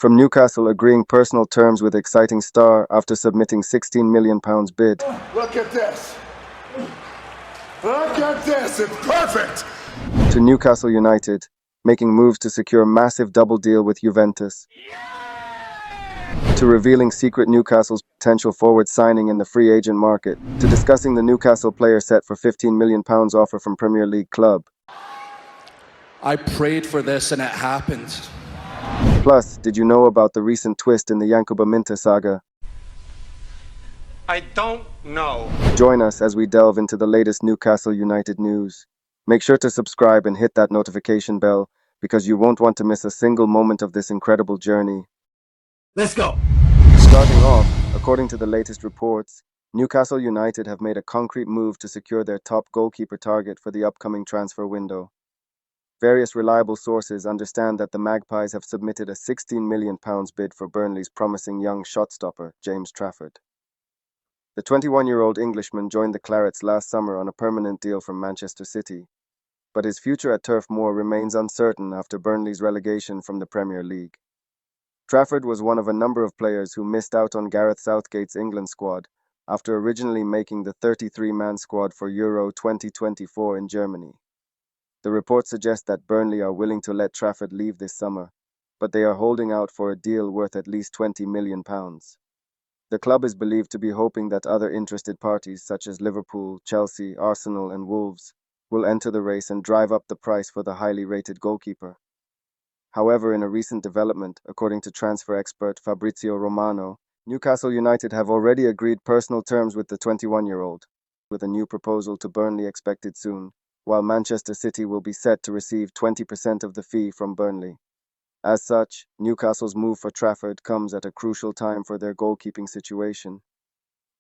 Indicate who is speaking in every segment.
Speaker 1: From Newcastle agreeing personal terms with exciting star after submitting £16 million bid.
Speaker 2: Look at this. Look at this. It's perfect.
Speaker 1: To Newcastle United, making moves to secure massive double deal with Juventus. To revealing secret Newcastle's potential forward signing in the free agent market. To discussing the Newcastle player set for £15 million offer from Premier League club.
Speaker 3: I prayed for this and it happened.
Speaker 1: Plus, did you know about the recent twist in the Yankuba Minteh saga?
Speaker 4: I don't know.
Speaker 1: Join us as we delve into the latest Newcastle United news. Make sure to subscribe and hit that notification bell because you won't want to miss a single moment of this incredible journey.
Speaker 2: Let's go.
Speaker 1: Starting off, according to the latest reports, Newcastle United have made a concrete move to secure their top goalkeeper target for the upcoming transfer window. Various reliable sources understand that the Magpies have submitted a £16 million bid for Burnley's promising young shot-stopper, James Trafford. The 21-year-old Englishman joined the Clarets last summer on a permanent deal from Manchester City, but his future at Turf Moor remains uncertain after Burnley's relegation from the Premier League. Trafford was one of a number of players who missed out on Gareth Southgate's England squad after originally making the 33-man squad for Euro 2024 in Germany. The reports suggest that Burnley are willing to let Trafford leave this summer, but they are holding out for a deal worth at least £20 million. The club is believed to be hoping that other interested parties such as Liverpool, Chelsea, Arsenal and Wolves will enter the race and drive up the price for the highly rated goalkeeper. However, in a recent development, according to transfer expert Fabrizio Romano, Newcastle United have already agreed personal terms with the 21-year-old, with a new proposal to Burnley expected soon, while Manchester City will be set to receive 20% of the fee from Burnley. As such, Newcastle's move for Trafford comes at a crucial time for their goalkeeping situation.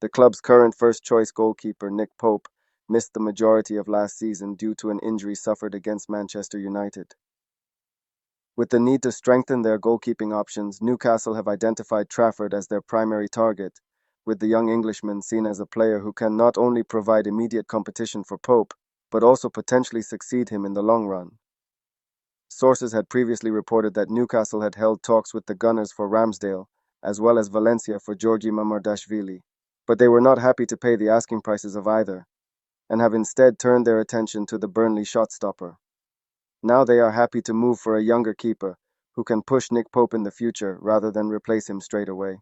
Speaker 1: The club's current first-choice goalkeeper, Nick Pope, missed the majority of last season due to an injury suffered against Manchester United. With the need to strengthen their goalkeeping options, Newcastle have identified Trafford as their primary target, with the young Englishman seen as a player who can not only provide immediate competition for Pope, but also potentially succeed him in the long run. Sources had previously reported that Newcastle had held talks with the Gunners for Ramsdale, as well as Valencia for Georgi Mamardashvili, but they were not happy to pay the asking prices of either, and have instead turned their attention to the Burnley shot-stopper. Now they are happy to move for a younger keeper, who can push Nick Pope in the future rather than replace him straight away.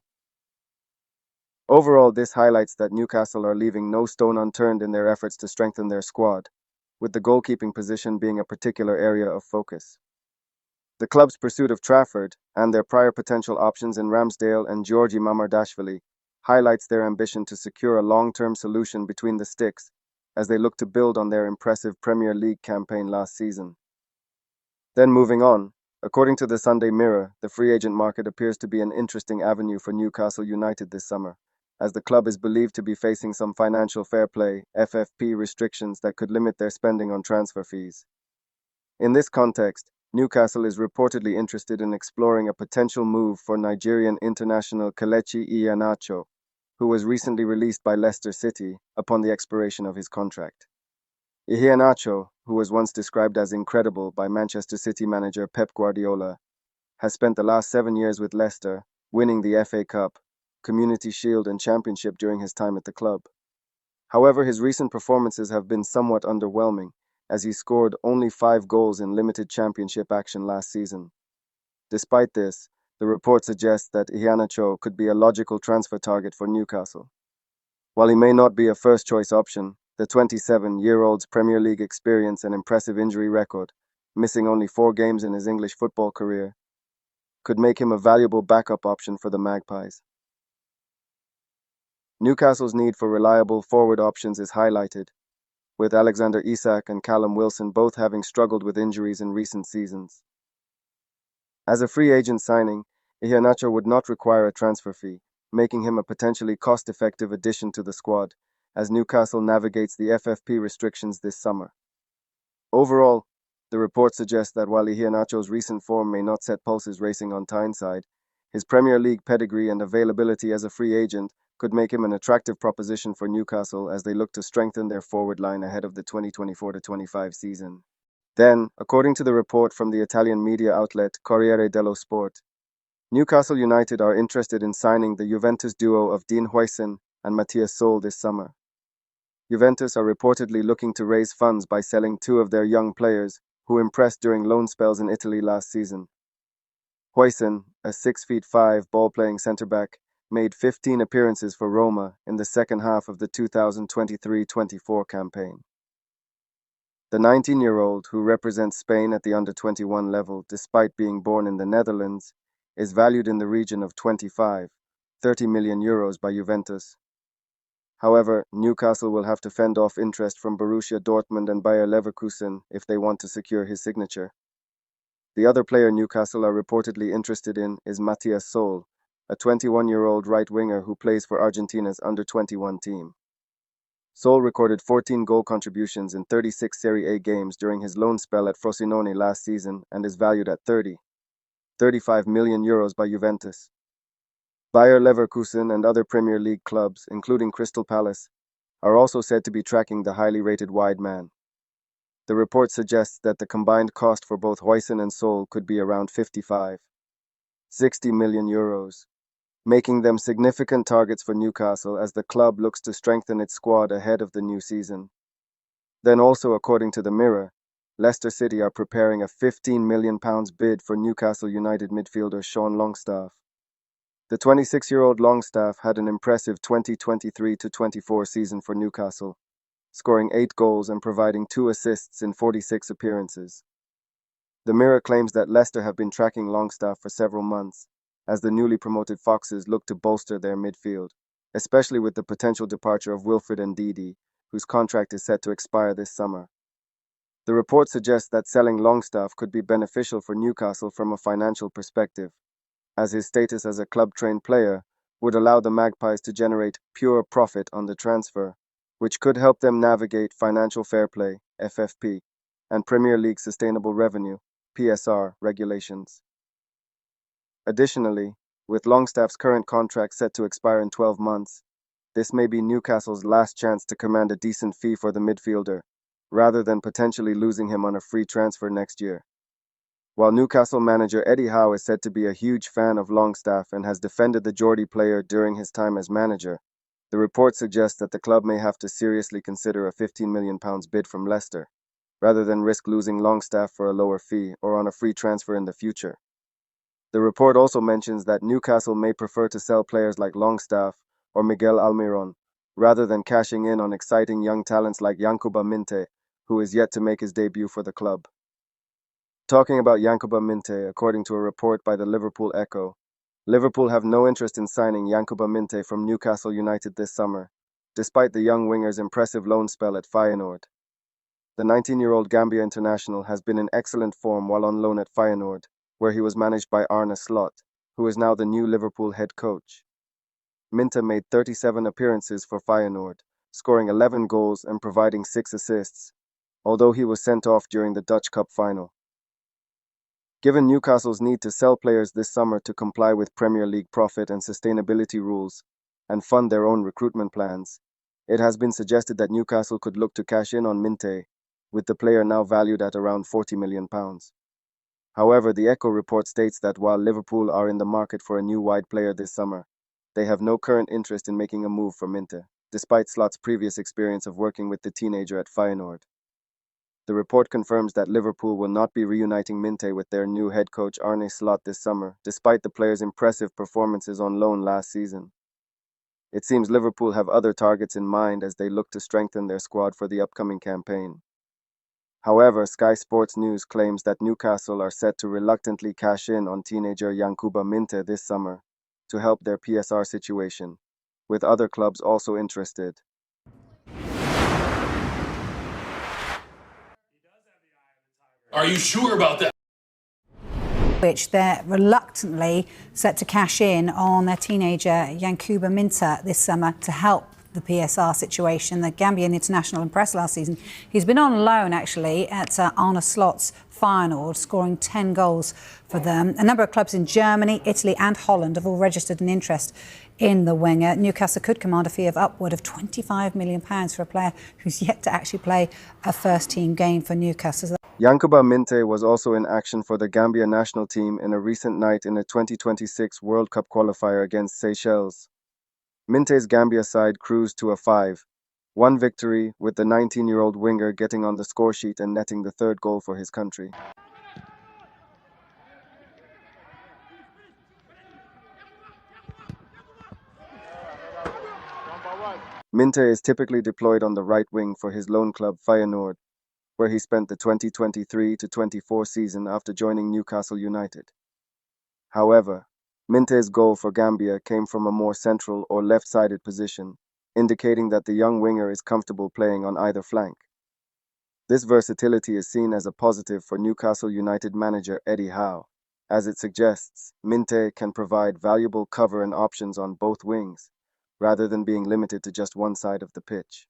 Speaker 1: Overall, this highlights that Newcastle are leaving no stone unturned in their efforts to strengthen their squad, with the goalkeeping position being a particular area of focus. The club's pursuit of Trafford, and their prior potential options in Ramsdale and Georgi Mamardashvili, highlights their ambition to secure a long-term solution between the sticks as they look to build on their impressive Premier League campaign last season. Then moving on, according to the Sunday Mirror, the free agent market appears to be an interesting avenue for Newcastle United this summer, as the club is believed to be facing some financial fair play (FFP) restrictions that could limit their spending on transfer fees. In this context, Newcastle is reportedly interested in exploring a potential move for Nigerian international Kelechi Iheanacho, who was recently released by Leicester City upon the expiration of his contract. Iheanacho, who was once described as incredible by Manchester City manager Pep Guardiola, has spent the last 7 years with Leicester, winning the FA Cup, Community Shield and Championship during his time at the club. However, his recent performances have been somewhat underwhelming, as he scored only 5 goals in limited championship action last season. Despite this, the report suggests that Iheanacho could be a logical transfer target for Newcastle. While he may not be a first-choice option, the 27-year-old's Premier League experience and impressive injury record, missing only 4 games in his English football career, could make him a valuable backup option for the Magpies. Newcastle's need for reliable forward options is highlighted, with Alexander Isak and Callum Wilson both having struggled with injuries in recent seasons. As a free agent signing, Iheanacho would not require a transfer fee, making him a potentially cost-effective addition to the squad, as Newcastle navigates the FFP restrictions this summer. Overall, the report suggests that while Iheanacho's recent form may not set pulses racing on Tyneside, his Premier League pedigree and availability as a free agent could make him an attractive proposition for Newcastle as they look to strengthen their forward line ahead of the 2024-25 season. Then, according to the report from the Italian media outlet Corriere dello Sport, Newcastle United are interested in signing the Juventus duo of Huijsen and Matias Soule this summer. Juventus are reportedly looking to raise funds by selling two of their young players who impressed during loan spells in Italy last season. Huijsen, a 6'5" ball-playing centre-back, made 15 appearances for Roma in the second half of the 2023-24 campaign. The 19-year-old, who represents Spain at the under-21 level despite being born in the Netherlands, is valued in the region of 30 million euros by Juventus. However, Newcastle will have to fend off interest from Borussia Dortmund and Bayer Leverkusen if they want to secure his signature. The other player Newcastle are reportedly interested in is Matias Soule, a 21-year-old right winger who plays for Argentina's under-21 team. Soule recorded 14 goal contributions in 36 Serie A games during his loan spell at Frosinone last season and is valued at 35 million euros by Juventus. Bayer Leverkusen and other Premier League clubs, including Crystal Palace, are also said to be tracking the highly rated wide man. The report suggests that the combined cost for both Huijsen and Soule could be around 60 million euros, making them significant targets for Newcastle as the club looks to strengthen its squad ahead of the new season. Then also, according to the Mirror, Leicester City are preparing a £15 million bid for Newcastle United midfielder Sean Longstaff. The 26-year-old Longstaff had an impressive 2023-24 season for Newcastle, scoring 8 goals and providing 2 assists in 46 appearances. The Mirror claims that Leicester have been tracking Longstaff for several months, as the newly promoted Foxes look to bolster their midfield, especially with the potential departure of Wilfred Ndidi, whose contract is set to expire this summer. The report suggests that selling Longstaff could be beneficial for Newcastle from a financial perspective, as his status as a club-trained player would allow the Magpies to generate pure profit on the transfer, which could help them navigate financial fair play, FFP, and Premier League sustainable revenue, PSR, regulations. Additionally, with Longstaff's current contract set to expire in 12 months, this may be Newcastle's last chance to command a decent fee for the midfielder, rather than potentially losing him on a free transfer next year. While Newcastle manager Eddie Howe is said to be a huge fan of Longstaff and has defended the Geordie player during his time as manager, the report suggests that the club may have to seriously consider a £15 million bid from Leicester, rather than risk losing Longstaff for a lower fee or on a free transfer in the future. The report also mentions that Newcastle may prefer to sell players like Longstaff or Miguel Almiron, rather than cashing in on exciting young talents like Yankuba Minteh, who is yet to make his debut for the club. Talking about Yankuba Minteh, according to a report by the Liverpool Echo, Liverpool have no interest in signing Yankuba Minteh from Newcastle United this summer, despite the young winger's impressive loan spell at Feyenoord. The 19-year-old Gambia international has been in excellent form while on loan at Feyenoord, where he was managed by Arne Slot, who is now the new Liverpool head coach. Minteh made 37 appearances for Feyenoord, scoring 11 goals and providing 6 assists, although he was sent off during the Dutch Cup final. Given Newcastle's need to sell players this summer to comply with Premier League profit and sustainability rules and fund their own recruitment plans, it has been suggested that Newcastle could look to cash in on Minteh, with the player now valued at around £40 million. However, the Echo report states that while Liverpool are in the market for a new wide player this summer, they have no current interest in making a move for Minteh, despite Slot's previous experience of working with the teenager at Feyenoord. The report confirms that Liverpool will not be reuniting Minteh with their new head coach Arne Slot this summer, despite the player's impressive performances on loan last season. It seems Liverpool have other targets in mind as they look to strengthen their squad for the upcoming campaign. However, Sky Sports News claims that Newcastle are set to reluctantly cash in on teenager Yankuba Minteh this summer to help their PSR situation, with other clubs also interested.
Speaker 5: Are you sure about that?
Speaker 6: Which they're reluctantly set to cash in on their teenager Yankuba Minteh this summer to help the PSR situation. The Gambian international impressed last season. He's been on loan actually at Arne Slot's Feyenoord, scoring 10 goals for them. A number of clubs in Germany, Italy and Holland have all registered an interest in the winger. Newcastle could command a fee of upward of £25 million for a player who's yet to actually play a first-team game for Newcastle.
Speaker 1: Yankuba Minteh was also in action for the Gambia national team in a recent night in a 2026 World Cup qualifier against Seychelles. Minteh's Gambia side cruised to a 5-1 victory, with the 19-year-old winger getting on the scoresheet and netting the third goal for his country. Minteh is typically deployed on the right wing for his loan club Feyenoord, where he spent the 2023-24 season after joining Newcastle United. However, Minteh's goal for Gambia came from a more central or left-sided position, indicating that the young winger is comfortable playing on either flank. This versatility is seen as a positive for Newcastle United manager Eddie Howe, as it suggests Minteh can provide valuable cover and options on both wings, rather than being limited to just one side of the pitch.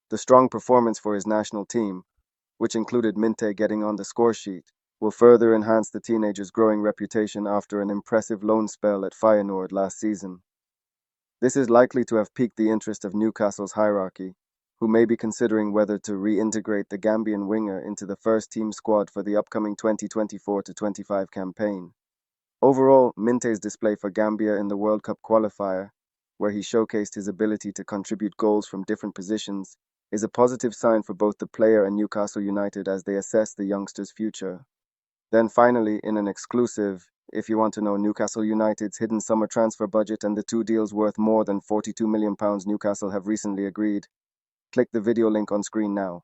Speaker 1: The strong performance for his national team, which included Minteh getting on the scoresheet, will further enhance the teenager's growing reputation after an impressive loan spell at Feyenoord last season. This is likely to have piqued the interest of Newcastle's hierarchy, who may be considering whether to reintegrate the Gambian winger into the first-team squad for the upcoming 2024-25 campaign. Overall, Minteh's display for Gambia in the World Cup qualifier, where he showcased his ability to contribute goals from different positions, is a positive sign for both the player and Newcastle United as they assess the youngster's future. Then finally, in an exclusive, if you want to know Newcastle United's hidden summer transfer budget and the two deals worth more than £42 million Newcastle have recently agreed, click the video link on screen now.